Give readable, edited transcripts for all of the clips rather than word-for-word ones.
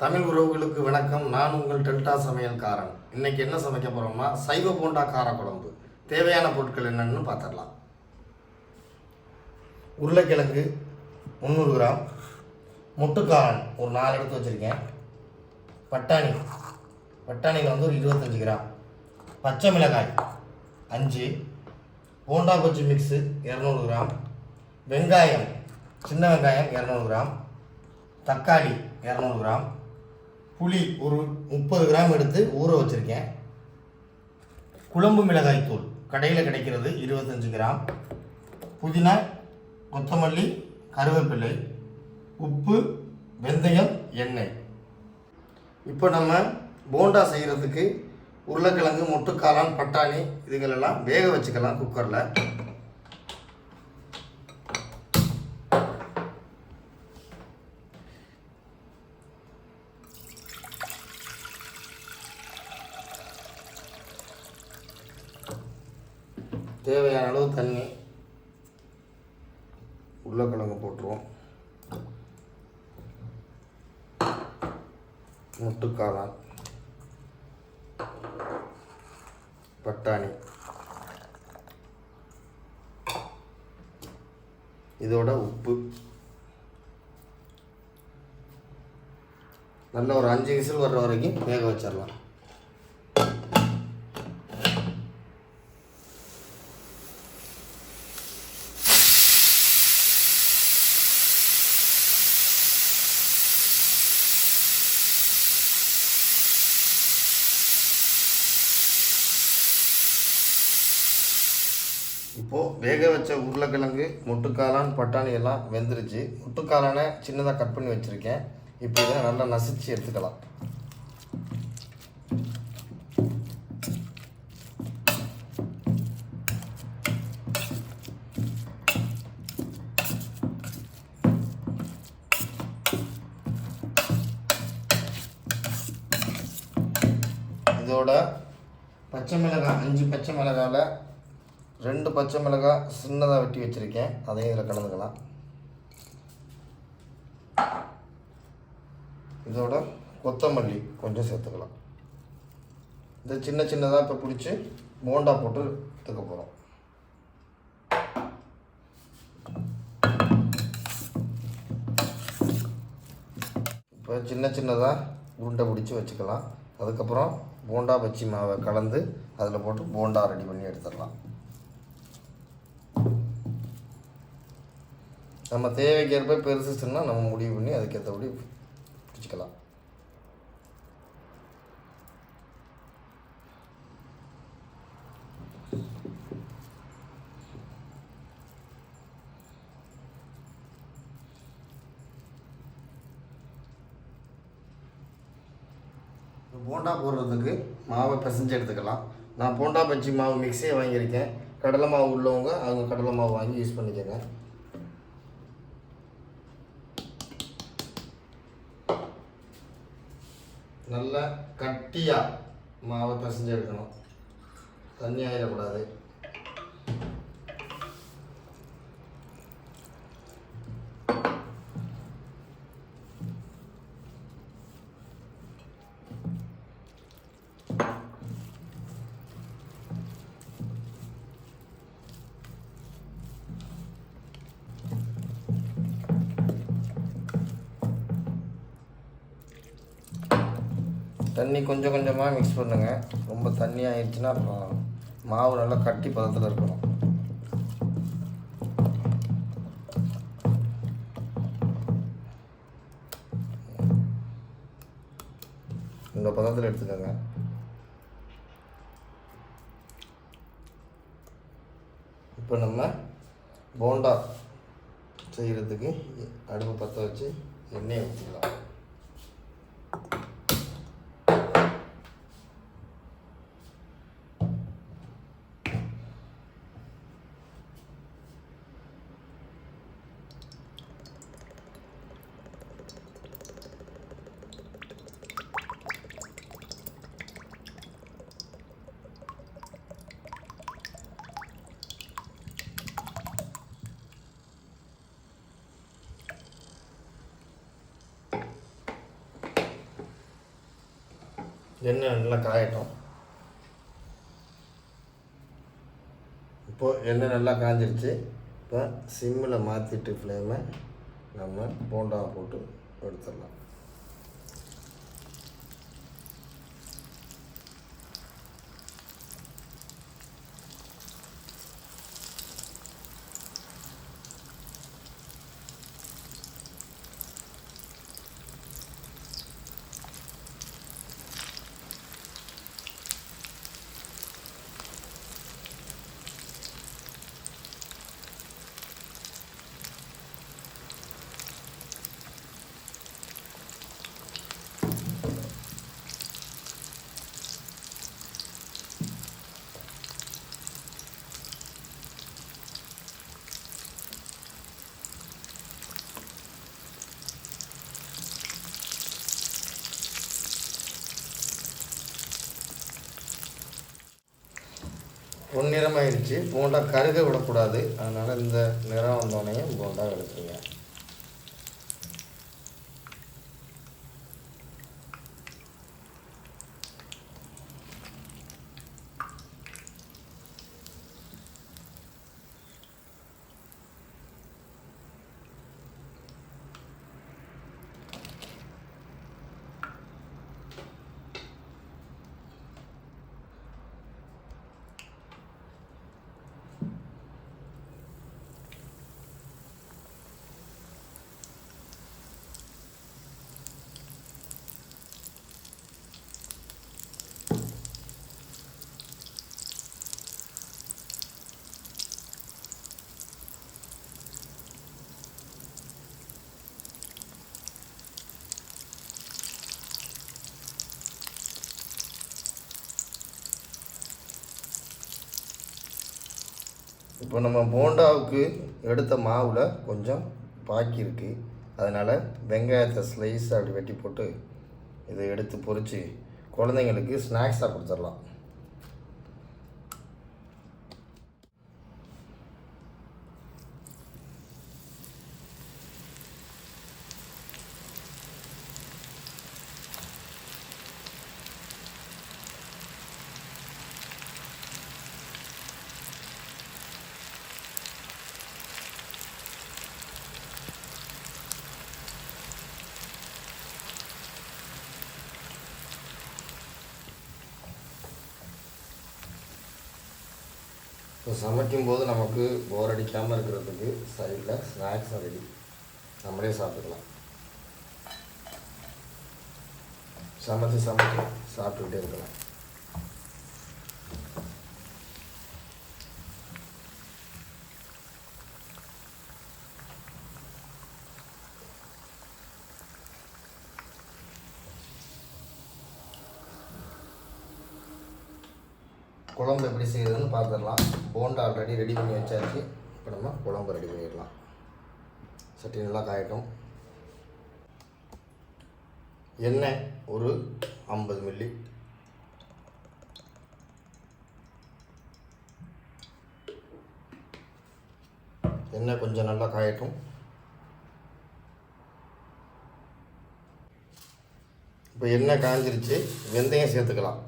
தமிழ் உறவுகளுக்கு வணக்கம். நான் உங்கள் டெல்டா சமையல்காரன். இன்றைக்கி என்ன சமைக்க போகிறோம்னா சைவ போண்டா காரக்குழம்பு. தேவையான பொருட்கள் என்னென்னு பார்த்துடலாம். உருளைக்கிழங்கு 300 கிராம், முட்டுக்காரன் ஒரு 4 எடுத்து வச்சுருக்கேன், பட்டாணியில் வந்து ஒரு 25 கிராம், பச்சை மிளகாய் 5, போண்டா பஜ்ஜி மிக்ஸு 200 கிராம், வெங்காயம் சின்ன வெங்காயம் 200 கிராம், தக்காளி 200 கிராம், புளி ஒரு 30 கிராம் எடுத்து ஊற வச்சுருக்கேன், குழம்பு மிளகாய் தூள் கடையில் கிடைக்கிறது 25 கிராம், புதினா, கொத்தமல்லி, கருவேப்பிலை, உப்பு, வெந்தயம், எண்ணெய். இப்போ நம்ம போண்டா செய்கிறதுக்கு உருளைக்கிழங்கு, முட்டுக்காளான், பட்டாணி இதுகளெல்லாம் வேக வச்சுக்கலாம் குக்கரில். தேவையான அளவு தண்ணி, உருளைக்கிழங்கு போட்டுருவோம், முட்டுக்காளான், பட்டாணி, இதோட உப்பு, நல்ல ஒரு 5 விசில் வர்ற வரைக்கும் வேக வச்சிடலாம். இப்போது வேக வச்ச உருளைக்கிழங்கு, முட்டுக்காளான், பட்டாணி எல்லாம் வெந்துருச்சு. முட்டுக்காளானை சின்னதாக கட் பண்ணி வச்சுருக்கேன். இப்போ இதை நல்லா நசிச்சு எடுத்துக்கலாம். இதோட பச்சை மிளகாய் 5 பச்சை மிளகாயில் 2 பச்சை மிளகாய் சின்னதாக வெட்டி வச்சுருக்கேன், அதையும் இதில் கலந்துக்கலாம். இதோட கொத்தமல்லி கொஞ்சம் சேர்த்துக்கலாம். இதை சின்ன சின்னதாக இப்போ பிடிச்சி போண்டா போட்டு எடுத்துக்க போகிறோம். இப்போ சின்ன சின்னதாக உருண்டை பிடிச்சி வச்சுக்கலாம். அதுக்கப்புறம் போண்டா பஜ்ஜி மாவை கலந்து அதில் போட்டு போண்டா ரெடி பண்ணி எடுத்துடலாம். நம்ம தேவைக்கேற்ப பெருசுன்னா நம்ம முடிவு பண்ணி அதுக்கேற்றபடி பிடிச்சிக்கலாம். போண்டா போடுறதுக்கு மாவை பிசைஞ்சு எடுத்துக்கலாம். நான் போண்டா பஜ்ஜி மாவு மிக்ஸியை வாங்கியிருக்கேன். கடலை மாவு உள்ளவங்க அவங்க கடலை மாவு வாங்கி யூஸ் பண்ணிக்கோங்க. நல்லா கட்டியாக மாவை பிசைஞ்சு எடுக்கணும், தண்ணி ஆயிடக்கூடாது. தண்ணி கொஞ்சம் கொஞ்சமாக மிக்ஸ் பண்ணுங்கள். ரொம்ப தண்ணி ஆயிடுச்சுன்னா மாவு நல்லா கட்டி பதத்தில் இருக்கணும். இந்த பதத்தில் எடுத்துக்கோங்க. இப்போ நம்ம போண்டா செய்கிறதுக்கு அடுப்பு பற்ற வச்சு எண்ணெயை ஊற்றிக்கலாம். எண்ணெய் நல்லா காயட்டும். இப்போது எண்ணெய் நல்லா காஞ்சிருச்சு. இப்போ சிம்மில் மாற்றிட்டு ஃப்ளேமை நம்ம போண்டாவை போட்டு எடுத்துடலாம். பொன்னிறமாயிடுச்சு. போண்டா கருக விடக்கூடாது, அதனால் இந்த நிறம் வந்தோடனே போண்டா எடுத்துருங்க. இப்போ நம்ம போண்டாவுக்கு எடுத்த மாவில் கொஞ்சம் பாக்கி இருக்குது, அதனால் வெங்காயத்தை ஸ்லைஸ் அப்படி வெட்டி போட்டு இதை எடுத்து பொரித்து குழந்தைங்களுக்கு ஸ்நாக்ஸாக கொடுத்துடலாம். இப்போ சமைக்கும்போது நமக்கு போர் அடிக்காமல் இருக்கிறதுக்கு சைடில் ஸ்நாக்ஸ் ரெடி, நம்மளே சாப்பிட்டுக்கலாம். சமைச்சு சாப்பிட்டுக்கிட்டே இருக்கலாம். குழம்பு எப்படி செய்யுதுன்னு பார்த்துடலாம். போண்டா ஆல்ரெடி ரெடி பண்ணி வச்சாச்சு. இப்போ நம்ம குழம்பு ரெடி பண்ணிடலாம். சட்டி நல்லா காயட்டும். எண்ணெய் ஒரு 50 மில்லி, எண்ணெய் கொஞ்சம் நல்லா காயட்டும். இப்போ எண்ணெய் காஞ்சிருச்சு, வெந்தயம் சேர்த்துக்கலாம்.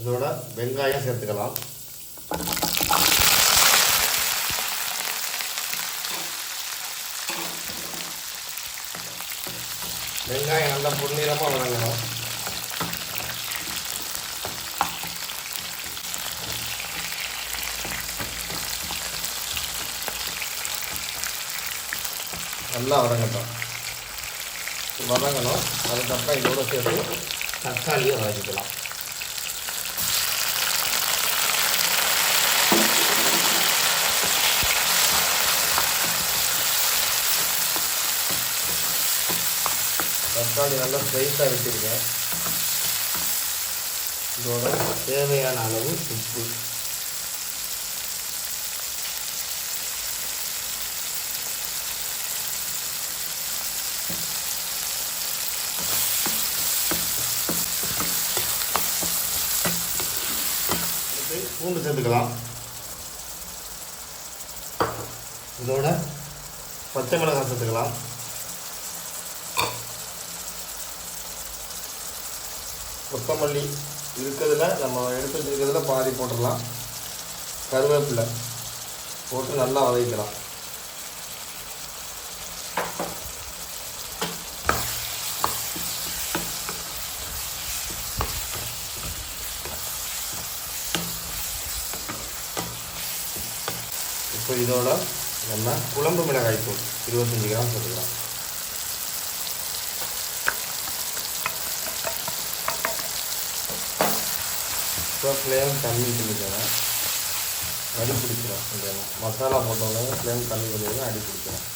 இதோட வெங்காயம் சேர்த்துக்கலாம். வெங்காயம் நல்லா பொன்னிறமாக வதங்கணும். நல்லா வதங்கணும். அதுக்கப்புறம் இதோட சேர்த்து தக்காளியை வதக்கிக்கலாம். தக்காளி நல்லா ஸ்லைஸாக வச்சுருக்கேன். இதோட தேவையான அளவு உப்பு, பூண்டு சேர்த்துக்கலாம். இதோட பச்சை மிளகாய் சேர்த்துக்கலாம். கொத்தமல்லி இருக்கிறதுல நம்ம எடுத்து வச்சுருக்கிறதுல பாதி போட்டுடலாம். கருவேப்பிலை போட்டு நல்லா வதக்கலாம். இப்போ இதோட நம்ம குழம்பு மிளகாய் தூள் 25 கிராம் போட்டுக்கலாம். இப்போ ஃப்ளேம் கம்மி பண்ணிக்கலாம். அடி பிடிச்சிடும். இந்த மசாலா போட்டோம்னா ஃப்ளேம் கம்மி பண்ணிடுங்க, அடி பிடிச்சிடும்.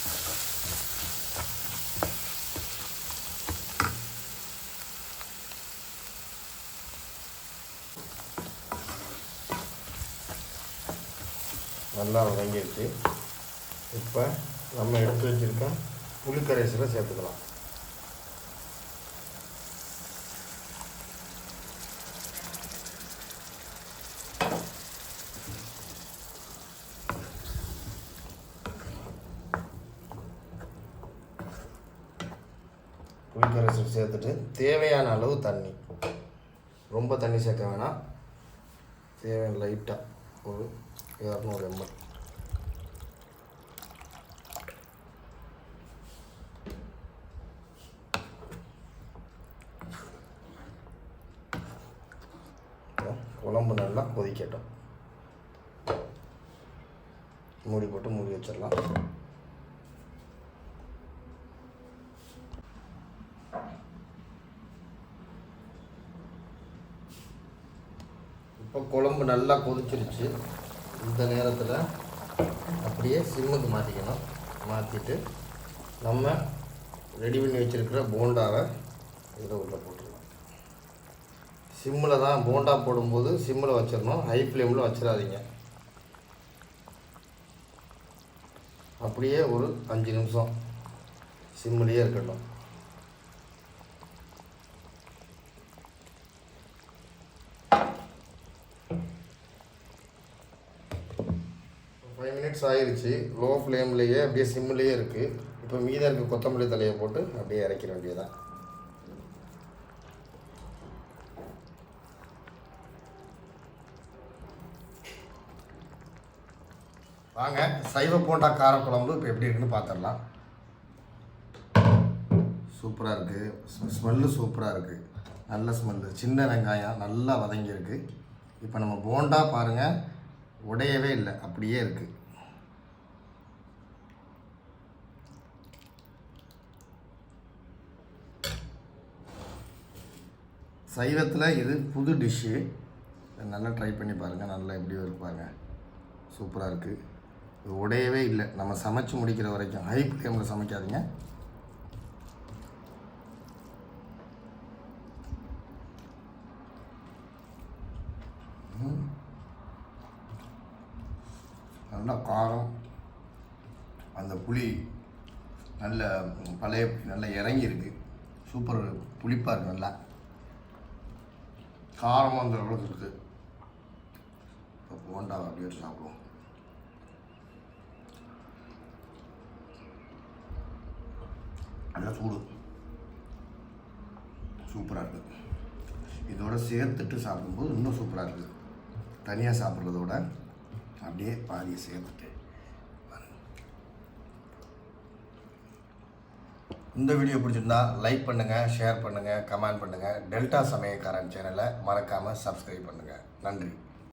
நல்லா வதங்கிடுச்சு. இப்போ நம்ம எடுத்து வச்சுருக்க புளிக்கரைசலை சேர்த்துக்கலாம். புளிக்கரைசல் சேர்த்துட்டு தேவையான அளவு தண்ணி, ரொம்ப தண்ணி சேர்க்க வேணாம். தேவையான லைட்டாக ஒரு 200 ml. குழம்பு நல்லா கொதிக்கட்டும். மூடி போட்டு மூடி வச்சிடலாம். இப்போ குழம்பு நல்லா கொதிச்சிருச்சு. இந்த நேரத்தில் அப்படியே சிம்முக்கு மாற்றிக்கணும். மாற்றிட்டு நம்ம ரெடி பண்ணி வச்சுருக்கிற போண்டாவை இதில் உள்ள போட்டுடலாம். சிம்மில் தான் போண்டா போடும்போது சிம்மில் வச்சிடணும், ஹை ஃப்ளேமில் வச்சிடாதீங்க. அப்படியே ஒரு 5 நிமிஷம் சிம்மிலேயே இருக்கட்டும். ஆயிடுச்சு. லோ ஃப்ளேம்லேயே அப்படியே சிம்மிலேயே இருக்குது. இப்போ மீதம் இருக்க கொத்தமல்லி தலையை போட்டு அப்படியே இறக்கிற வேண்டியதான். வாங்க சைவ போண்டா காரக்குழம்பு இப்போ எப்படி இருக்குன்னு பார்த்துடலாம். சூப்பராக இருக்குது. ஸ்மெல்லு சூப்பராக இருக்குது. நல்ல ஸ்மெல்லு. சின்ன வெங்காயம் நல்லா வதங்கியிருக்கு. இப்போ நம்ம போண்டா பாருங்கள், உடையவே இல்லை, அப்படியே இருக்குது. சைவத்தில் இது புது டிஷ்ஷு. நல்லா ட்ரை பண்ணி பாருங்கள். நல்லா எப்படி இருப்பாங்க. சூப்பராக இருக்குது. இது உடையவே இல்லை. நம்ம சமைச்சு முடிக்கிற வரைக்கும் ஹை ஃப்ளேமில் சமைக்காதீங்க. நல்லா காரம், அந்த புளி நல்ல பழைய நல்லா இறங்கியிருக்கு. சூப்பர் புளிப்பாக இருக்குது. நல்லா காரமாக அந்த அளவுக்கு இருக்குது. இப்போ போண்டா அப்படியே சாப்பிடுவோம். நல்லா சூடு, சூப்பராக இருக்குது. இதோட சேர்த்துட்டு சாப்பிடும்போது இன்னும் சூப்பராக இருக்குது. தனியாக சாப்பிட்றதோட அப்படியே பாதியை சேர்த்துட்டு. இந்த வீடியோ பிடிச்சிருந்தா லைக் பண்ணுங்கள், ஷேர் பண்ணுங்கள், கமெண்ட் பண்ணுங்கள். டெல்டா சமையல்காரன் சேனலை மறக்காமல் சப்ஸ்கிரைப் பண்ணுங்கள். நன்றி.